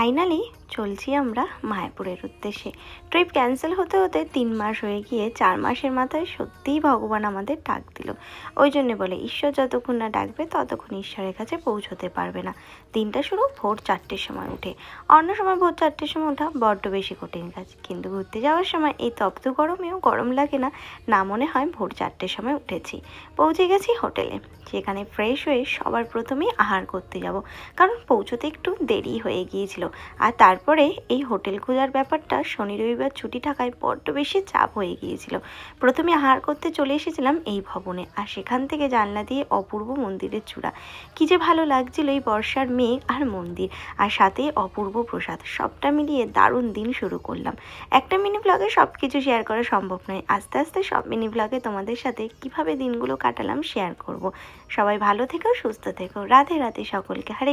Finally চলছি আমরা মায়াপুরের উদ্দেশ্যে। ট্রিপ ক্যান্সেল হতে হতে 3 মাস হয়ে গিয়ে 4 মাসের মাথায় সত্যিই ভগবান আমাদের ডাক দিল। ওই জন্যে বলে ঈশ্বর যতক্ষণ না ডাকবে ততক্ষণ ঈশ্বরের কাছে পৌঁছতে পারবে না। দিনটা শুরু ভোর 4টের সময় উঠে। অন্য সময় ভোর 4টের সময় ওঠা বড্ড বেশি কঠিন কাজ, কিন্তু ঘুরতে যাওয়ার সময় এই তপ্ত গরমেও গরম লাগে না, না মনে হয় ভোর 4টের সময় উঠেছি। পৌঁছে গেছি হোটেলে। সেখানে ফ্রেশ হয়ে সবার প্রথমেই আহার করতে যাব, কারণ পৌঁছতে একটু দেরি হয়ে গিয়েছিল। আর তারপরে এই হোটেল খোঁজার ব্যাপারটা শনি রবিবার ছুটি থাকায় বড্ড বেশি চাপ হয়ে গিয়েছিল। প্রথমে আহার করতে চলে এসেছিলাম এই ভবনে, আর সেখান থেকে জানলা দিয়ে অপূর্ব মন্দিরের চূড়া। কী যে ভালো লাগছিল এই বর্ষার মেঘ আর মন্দির, আর সাথে অপূর্ব প্রসাদ, সবটা মিলিয়ে দারুণ দিন শুরু করলাম। একটা মিনি ব্লগে সব কিছু শেয়ার করা সম্ভব নয়, আস্তে আস্তে সব মিনি ব্লগে তোমাদের সাথে কিভাবে দিনগুলো কাটালাম শেয়ার করব। সবাই ভালো থেকো, সুস্থ থেকো। রাধে রাধে সকলকে। হরে